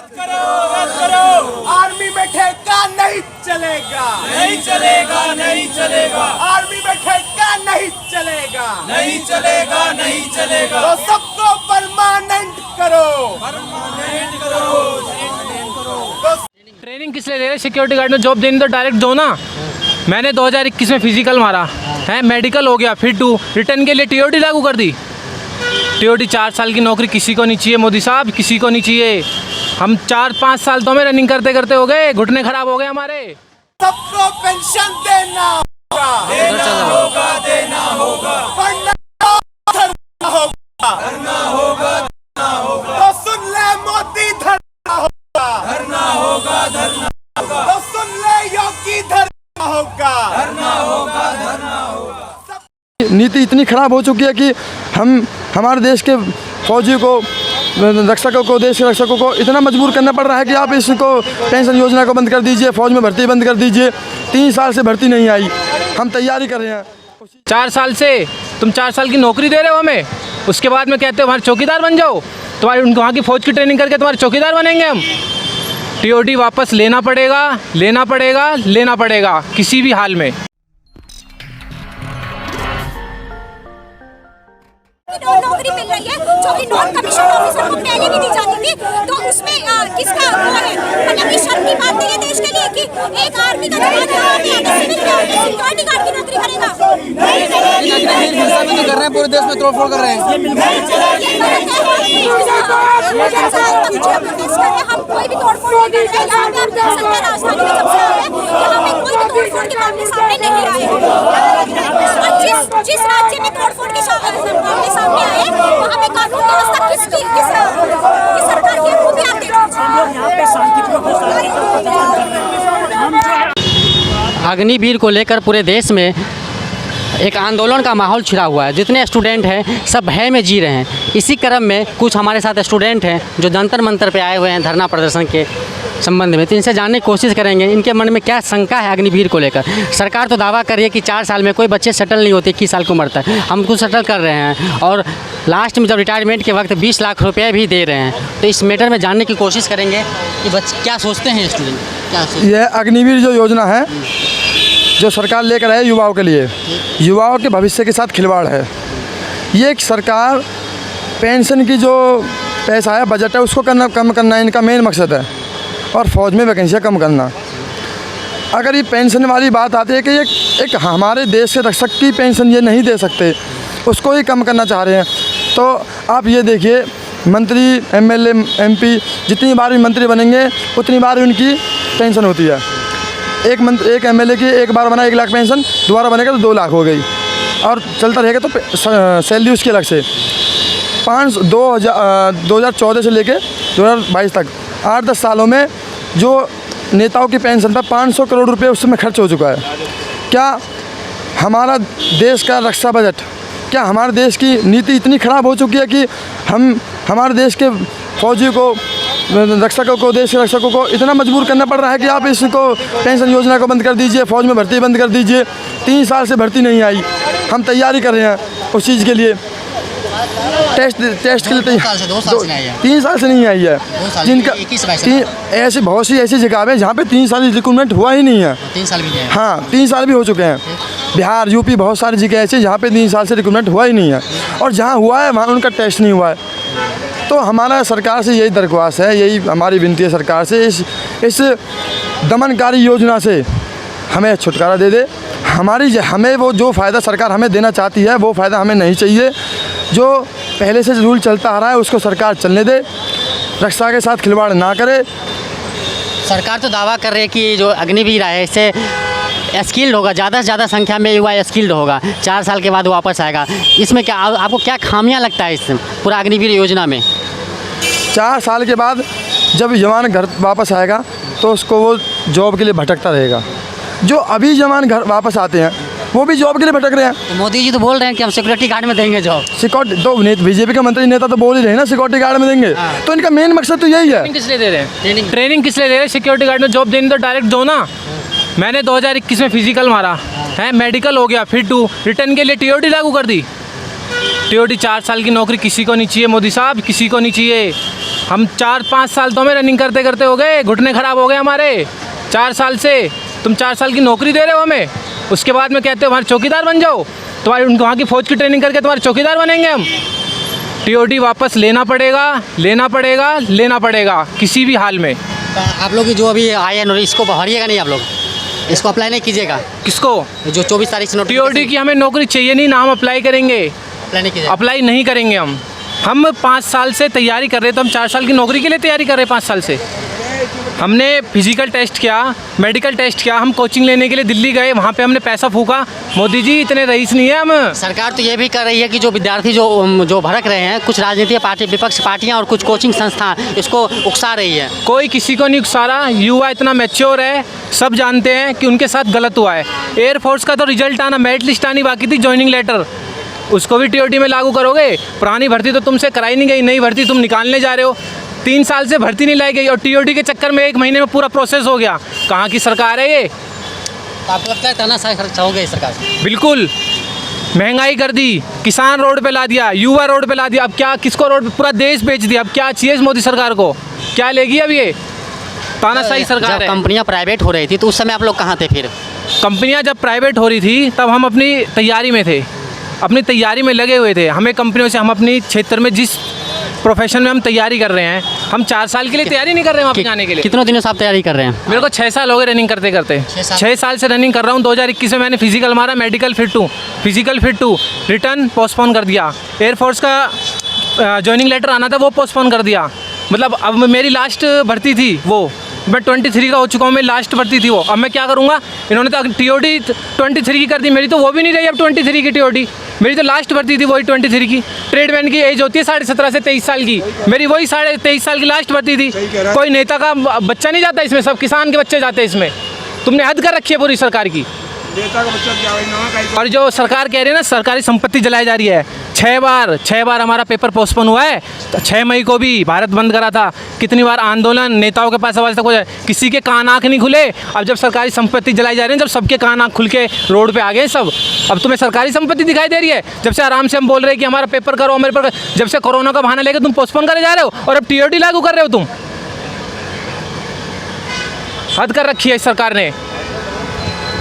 रद्द करो। आर्मी में ठेका नहीं चलेगा, नहीं चलेगा, नहीं चलेगा, आर्मी में ठेका नहीं चलेगा, नहीं चलेगा, नहीं चलेगा। तो सबको परमानेंट करो, परमानेंट करो। ट्रेनिंग किस लिए दे रहे? सिक्योरिटी गार्ड में जॉब देनी तो डायरेक्ट दो ना। मैंने 2021 में फिजिकल मारा है, मेडिकल हो गया, फिर रिटर्न के लिए टीओटी लागू कर दी। टीओटी 4 साल की नौकरी किसी को नहीं चाहिए मोदी साहब, किसी को नहीं चाहिए। हम 4-5 साल तो हमें रनिंग करते करते हो गए, घुटने खराब हो गए हमारे। सबको पेंशन देना होगा, देना होगा, देना होगा, वरना धरना होगा, करना होगा, करना होगा, तो सुन ले मोदी धरना होगा, करना होगा, धरना होगा, तो सुन ले योगी धरना होगा, करना होगा, धरना होगा। नीति इतनी खराब हो चुकी है कि हम हमारे देश के फौजी को, रक्षकों को, देश के रक्षकों को इतना मजबूर करना पड़ रहा है कि आप इसको पेंशन योजना को बंद कर दीजिए, फौज में भर्ती बंद कर दीजिए। 3 साल से भर्ती नहीं आई, हम तैयारी कर रहे हैं। 4 साल से तुम 4 साल की नौकरी दे रहे हो हमें, उसके बाद में कहते हो हमारे चौकीदार बन जाओ। तुम्हारी वहाँ की फौज की ट्रेनिंग करके तुम्हारे चौकीदार बनेंगे हम। टीओटी वापस लेना पड़ेगा, लेना पड़ेगा, लेना पड़ेगा किसी भी हाल में। नौकरी मिल रही है जो कि नॉन कमीशन ऑफिसर को पहले भी दी जाती थी, तो उसमें किसका वो है? मतलब ये शर्म की बात नहीं है देश के लिए कि एक आर्मी का जवान सिक्योरिटी गार्ड की नौकरी करेगा। कर रहे हैं, पूरे देश में तोड़फोड़ कर रहे हैं। हम कोई भी तोड़फोड़ नहीं कर रहे हैं। राजधानी में जब से आए हैं यहाँ पे कोई भी तोड़फोड़ के मामले सामने नहीं आए हैं। जिस राज्य में तोड़फोड़ के मामले सामने आए वहाँ पे कानून व्यवस्था किस सरकार की है वो भी आप देख लीजिए। अग्निवीर को लेकर पूरे देश में एक आंदोलन का माहौल छिड़ा हुआ है। जितने स्टूडेंट हैं सब भय में जी रहे हैं। इसी क्रम में कुछ हमारे साथ स्टूडेंट हैं जो जंतर मंतर पे आए हुए हैं धरना प्रदर्शन के संबंध में, तो इनसे जानने की कोशिश करेंगे इनके मन में क्या शंका है अग्निवीर को लेकर। सरकार तो दावा कर रही है कि 4 साल में कोई बच्चे सेटल नहीं होते, 21 साल की उम्र तक हम उनको सेटल कर रहे हैं, और लास्ट में जब रिटायरमेंट के वक्त 20 लाख रुपये भी दे रहे हैं। तो इस मैटर में जानने की कोशिश करेंगे कि बच्चे क्या सोचते हैं, स्टूडेंट क्या सोचते हैं। यह अग्निवीर जो योजना है जो सरकार लेकर आए युवाओं के लिए, युवाओं के भविष्य के साथ खिलवाड़ है। ये एक सरकार पेंशन की जो पैसा है, बजट है, उसको कम करना इनका मेन मकसद है, और फ़ौज में वैकेंसियाँ कम करना। अगर ये पेंशन वाली बात आती है कि एक हमारे देश के रक्षक की पेंशन ये नहीं दे सकते, उसको ही कम करना चाह रहे हैं, तो आप ये देखिए मंत्री, एमएलए, एमपी जितनी बार भी मंत्री बनेंगे उतनी बार उनकी पेंशन होती है। एक एमएलए की एक बार बना 1 लाख पेंशन, दोबारा बनेगा तो 2 लाख हो गई, और चलता रहेगा तो सैलरी उसकी अलग से। 2014 से लेके 2022 तक 8-10 सालों में जो नेताओं की पेंशन पर 500 करोड़ रुपए उस समय खर्च हो चुका है। क्या हमारा देश का रक्षा बजट, क्या हमारे देश की नीति इतनी ख़राब हो चुकी है कि हम हमारे देश के फौजी को, रक्षकों को, देश के रक्षकों को इतना मजबूर करना पड़ रहा है कि आप इसको पेंशन योजना को बंद कर दीजिए, फौज में भर्ती बंद कर दीजिए। 3 साल से भर्ती नहीं आई, हम तैयारी कर रहे हैं उस चीज़ के लिए। टेस्ट के लिए 2 साल से नहीं आई है। 3 साल से नहीं आई है। जिनका ऐसे बहुत सी ऐसी जगह है जहाँ पे 3 साल रिक्रूटमेंट हुआ ही नहीं है। 3 साल भी नहीं है। हाँ, 3 साल भी हो चुके हैं। बिहार, यूपी, बहुत सारी जगह ऐसी जहाँ पे 3 साल से रिक्रूटमेंट हुआ ही नहीं है, और जहाँ हुआ है वहाँ उनका टेस्ट नहीं हुआ है। तो हमारा सरकार से यही दरख्वास्त है, यही हमारी विनती है सरकार से, इस दमनकारी योजना से हमें छुटकारा दे दे। हमें वो जो फ़ायदा सरकार हमें देना चाहती है वो फ़ायदा हमें नहीं चाहिए। जो पहले से रूल चलता आ रहा है उसको सरकार चलने दे, रक्षा के साथ खिलवाड़ ना करे। सरकार तो दावा कर रही है कि जो अग्निवीर है इससे स्किल्ड होगा, ज़्यादा से ज़्यादा संख्या में युवा स्किल्ड होगा, 4 साल के बाद वापस आएगा। इसमें क्या आपको क्या खामियां लगता है इस पूरा अग्निवीर योजना में? 4 साल के बाद जब जवान घर वापस आएगा तो उसको वो जॉब के लिए भटकता रहेगा। जो अभी जवान घर वापस आते हैं वो भी जॉब के लिए भटक रहे हैं। तो मोदी जी तो बोल रहे हैं कि हम सिक्योरिटी गार्ड में देंगे जॉब। सिक्योरिटी तो बीजेपी का मंत्री नेता तो बोल ही रहे हैं ना, सिक्योरिटी गार्ड में देंगे। तो इनका मेन मकसद तो यही है। किस लिए दे रहे हैं? ट्रेनिंग किस लिए दे रहे हैं? सिक्योरिटी गार्ड में जॉब देनी तो डायरेक्ट दो ना। मैंने 2021 में फिजिकल मारा है, मेडिकल हो गया, फिर रिटर्न के लिए टीओटी लागू कर दी। टीओटी 4 साल की नौकरी किसी को नहीं चाहिए मोदी साहब, किसी को नहीं चाहिए। हम 4-5 साल तो हमें रनिंग करते करते हो गए, घुटने ख़राब हो गए हमारे 4 साल से। तुम 4 साल की नौकरी दे रहे हो हमें, उसके बाद में कहते हो हमारे चौकीदार बन जाओ, तुम्हारी वहाँ की फ़ौज की ट्रेनिंग करके तुम्हारे चौकीदार बनेंगे हम। टीओडी वापस लेना पड़ेगा, लेना पड़ेगा, लेना पड़ेगा किसी भी हाल में। तो आप लोग की जो अभी आए हैं इसको भरिएगा नहीं, आप लोग इसको अप्लाई नहीं कीजिएगा? किसको? जो 24 तारीख से टीओडी की हमें नौकरी चाहिए नहीं ना, हम अप्लाई करेंगे, अप्लाई नहीं कीजिएगा? अप्लाई नहीं करेंगे हम 5 साल से तैयारी कर रहे हैं, तो हम 4 साल की नौकरी के लिए तैयारी कर रहे हैं 5 साल से। हमने फिजिकल टेस्ट किया, मेडिकल टेस्ट किया, हम कोचिंग लेने के लिए दिल्ली गए, वहाँ पे हमने पैसा फूका। मोदी जी इतने रईस नहीं है हम। सरकार तो ये भी कर रही है कि जो विद्यार्थी जो भड़क रहे हैं, कुछ राजनीतिक पार्टी, विपक्ष पार्टियां और कुछ कोचिंग संस्थान इसको उकसा रही है। कोई किसी को नहीं उकसा रहा, युवा इतना मैच्योर है, सब जानते हैं कि उनके साथ गलत हुआ है। एयरफोर्स का तो रिजल्ट आना, मेरिट लिस्ट आनी बाकी थी, ज्वाइनिंग लेटर, उसको भी टीओडी में लागू करोगे? पुरानी भर्ती तो तुमसे कराई नहीं गई, नई भर्ती तुम निकालने जा रहे हो। 3 साल से भर्ती नहीं लाई गई और टीओडी के चक्कर में 1 महीने में पूरा प्रोसेस हो गया। कहाँ की सरकार है ये? तो आपको लगता है तानाशाही चाहोगे सरकार से? बिल्कुल, महंगाई कर दी, किसान रोड पे ला दिया, युवा रोड पे ला दिया, अब क्या किसको रोड पे? पूरा देश बेच दिया। अब क्या चाहिए इस मोदी सरकार को? क्या लेगी अब ये? तानाशाही सरकार है। कंपनियां प्राइवेट हो रही थी तो उस समय आप लोग कहाँ थे फिर? कंपनियां जब प्राइवेट हो रही थी तब हम अपनी तैयारी में थे, अपनी तैयारी में लगे हुए थे। हमें कंपनियों से, हम अपनी क्षेत्र में जिस प्रोफेशन में हम तैयारी कर रहे हैं, हम 4 साल के लिए तैयारी नहीं कर रहे हैं वहाँ पे जाने के लिए। कितनों दिनों से आप तैयारी कर रहे हैं? मेरे को 6 साल हो गए रनिंग करते करते। 6 साल से रनिंग कर रहा हूँ। 2021 में मैंने फिजिकल मारा, मेडिकल फिट हूँ, फिजिकल फिट हूँ, रिटर्न पोस्टपोन कर दिया। एयरफोर्स का ज्वाइनिंग लेटर आना था, वो पोस्टपोन कर दिया। मतलब अब मेरी लास्ट भर्ती थी वो, मैं 23 का हो चुका हूँ, मेरी लास्ट भर्ती थी वो। अब मैं क्या करूँगा? इन्होंने तो टीओडी 23 की कर दी, मेरी तो वो भी नहीं रही अब 23 की टीओडी। मेरी तो लास्ट भर्ती थी वही 23 की। ट्रेडमैन की एज होती है 17.5 से 23 साल की, मेरी वही 23 साल की लास्ट भर्ती थी। कोई नेता का बच्चा नहीं जाता इसमें, सब किसान के बच्चे जाते हैं इसमें। तुमने हद कर रखी है पूरी सरकार की। और जो सरकार कह रही है ना, सरकारी संपत्ति जलाई जा रही है। 6 बार हमारा पेपर पोस्टपोन हुआ है। 6 मई को भी भारत बंद करा था, कितनी बार आंदोलन, नेताओं के पास आवाज़ तक हो जाए, किसी के कान आँख नहीं खुले। अब जब सरकारी संपत्ति जलाई जा रही है, जब सबके कान आँख खुल के रोड पे आ गए सब, अब तुम्हें सरकारी संपत्ति दिखाई दे रही है। जब से आराम से हम बोल रहे हैं कि हमारा पेपर करो, हमारे पेपर, जब से कोरोना का बहाना लेकर तुम पोस्टपोन करे जा रहे हो और अब टीओडी लागू कर रहे हो तुम। हद कर रखी है इस सरकार ने।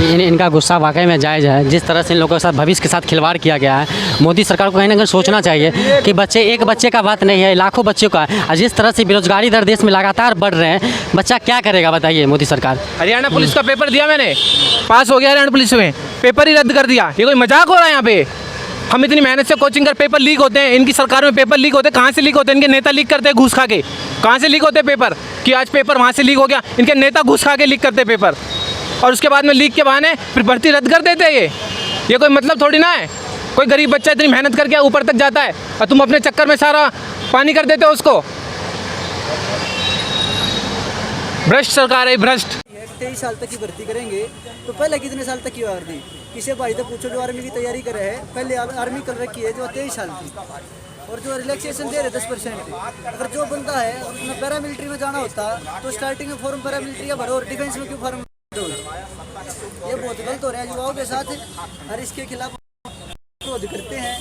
इनका गुस्सा वाकई में जायज़ है। जिस तरह से इन लोगों के साथ, भविष्य के साथ खिलवाड़ किया गया है, मोदी सरकार को कहीं ना कहीं सोचना चाहिए कि बच्चे, एक बच्चे का बात नहीं है, लाखों बच्चों का है। और जिस तरह से बेरोजगारी दर देश में लगातार बढ़ रहे हैं, बच्चा क्या करेगा बताइए मोदी सरकार? हरियाणा पुलिस का पेपर दिया मैंने, पास हो गया हरियाणा पुलिस में, पेपर ही रद्द कर दिया। ये कोई मजाक हो रहा है यहाँ पे? हम इतनी मेहनत से कोचिंग कर, पेपर लीक होते हैं, इनकी सरकार में पेपर लीक होते हैं। कहाँ से लीक होते हैं? इनके नेता लीक करते हैं घूस खा के। कहाँ से लीक होते हैं पेपर? कि आज पेपर वहाँ से लीक हो गया, इनके नेता घूस खा के लीक करते पेपर, और उसके बाद में लीक के बहाने फिर भर्ती रद्द कर देते हैं। ये कोई मतलब थोड़ी ना है। कोई गरीब बच्चा इतनी मेहनत करके ऊपर तक जाता है और तुम अपने चक्कर में सारा पानी कर देते हो उसको। भ्रष्ट सरकार है, भ्रष्ट। 23 साल तक की भर्ती करेंगे तो पहले कितने साल तक की भर्ती? किसी भाई तो पूछो जो आर्मी की तैयारी कर रहे हैं, पहले आर्मी कर रखी है जो 23 साल की, और जो रिलैक्सेशन दे रहे 10%। अगर जो बंदा है अपना पैरामिलिट्री में जाना होता तो स्टार्टिंग में फॉर्म पैरामिलिट्री का भरो और डिफेंस में क्यों फॉर्म? ये बहुत गलत हो रहा है युवाओं के साथ, और इसके खिलाफ विरोध करते हैं।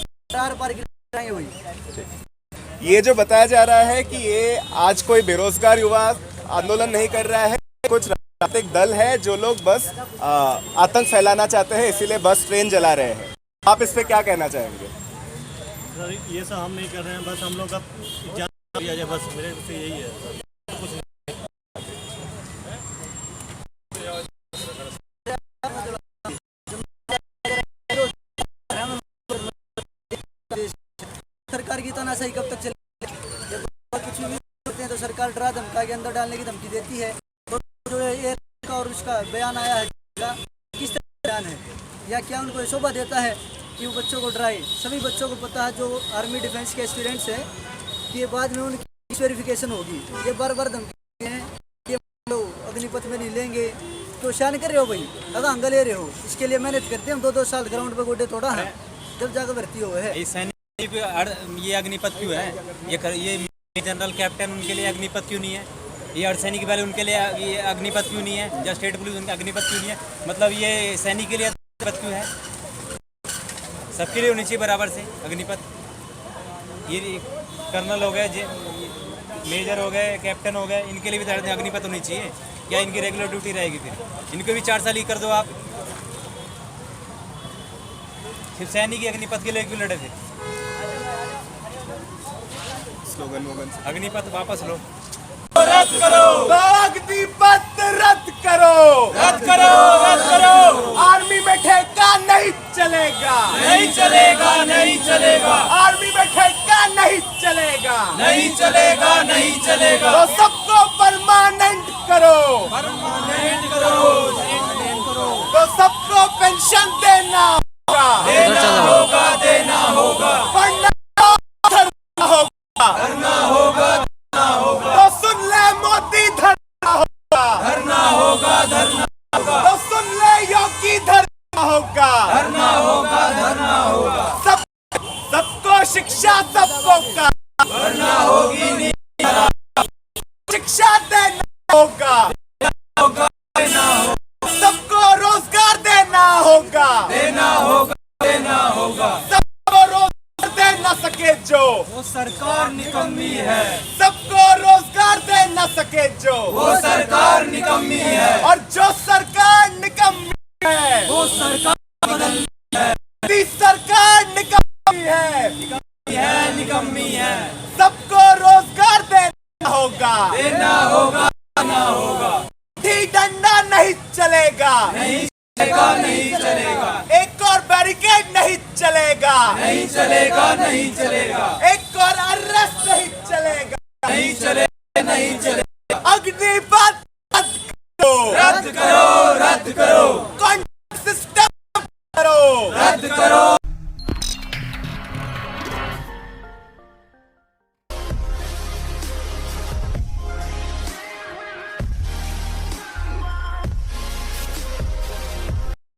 ये जो बताया जा रहा है कि ये आज कोई बेरोजगार युवा आंदोलन नहीं कर रहा है, कुछ राजनीतिक दल है जो लोग बस आतंक फैलाना चाहते हैं, इसीलिए बस ट्रेन जला रहे हैं। आप इस पे क्या कहना चाहेंगे? सर ये सब हम नहीं कर रहे हैं, बस हम लोग का जान दिया जाए, बस मेरे से यही है। सरकार की तानाशाही कब तक चलेगी? जब कुछ भी होते हैं तो सरकार डरा धमका के अंदर डालने की धमकी देती है। तो जो ये और उसका बयान आया है, किस तरह बयान है या क्या उनको शोभा देता है कि वो बच्चों को डराए? सभी बच्चों को पता है जो आर्मी डिफेंस के स्टूडेंट्स हैं कि ये बाद में उनकी वेरिफिकेशन होगी। ये बार बार धमकी हैं कि अग्निपथ में नहीं लेंगे, तो शान कर रहे हो भाई, अगर अंग ले रहे हो, इसके लिए मेहनत करते हैं हम। 2-2 साल ग्राउंड पे गोडे तोड़ा है जब जाकर भर्ती हुए है। ये अग्निपथ क्यों है? ये जनरल कैप्टन उनके लिए अग्निपथ क्यों नहीं है? ये अर्धसैनिक वाले उनके लिए ये अग्निपथ क्यों नहीं है? जब स्टेट पुलिस उनका अग्निपथ क्यों नहीं है? मतलब ये सैनिक के लिए अग्निपथ क्यों है? सबके लिए होनी चाहिए बराबर से अग्निपथ। ये कर्नल हो गए, मेजर हो गए, कैप्टन हो गए, इनके लिए भी अग्निपथ होनी चाहिए। क्या इनकी रेगुलर ड्यूटी रहेगी? फिर इनको भी 4 साल ही कर दो आप। सिर्फ सैनिक अग्निपथ के लिए क्यों लड़े थे? स्लोगन वोगन अग्निपथ वापस लो। रद्द करो, अग्निपथ रद्द करो, रद्द करो, रद्द करो। आर्मी में ठेका नहीं चलेगा, नहीं चलेगा, नहीं चलेगा, आर्मी में ठेका नहीं चलेगा, नहीं चलेगा, नहीं चलेगा। तो सबको परमानेंट करो, परमानेंट करो, तो सबको पेंशन देना होगा, देना होगा, देना होगा, वरना धरना होगा, धरना होगा, धरना होगा, तो सुन ले मोदी धरना होगा, धरना होगा, धरना होगा, तो सुन ले योगी धरना होगा, धरना होगा, धरना होगा। सबको शिक्षा सबको का धरना होगी, नहीं शिक्षा देना होगा, होगा, देना होगा, सबको रोजगार देना होगा, देना होगा, देना होगा। सबको रोजगार दे न सके जो, वो सरकार निकम्मी है, सबको रोजगार दे न सके जो, वो सरकार निकम्मी है, और जो सरकार निकम्मी है, वो सरकार निकम्मी मोदी सरकार निकम्मी है, निकम्मी है। सबको रोजगार देना होगा, देना होगा, देना होगा, लाठी डंडा नहीं चलेगा, नहीं चलेगा, नहीं चलेगा, एक और बैरिकेड नहीं चलेगा, नहीं चलेगा, नहीं चलेगा, एक और अरेस्ट नहीं चलेगा, नहीं चलेगा, नहीं चलेगा। अग्निपथ रद्द करो, रद्द करो, रद्द करो, कॉन्ट्रैक्ट सिस्टम करो, रद्द करो,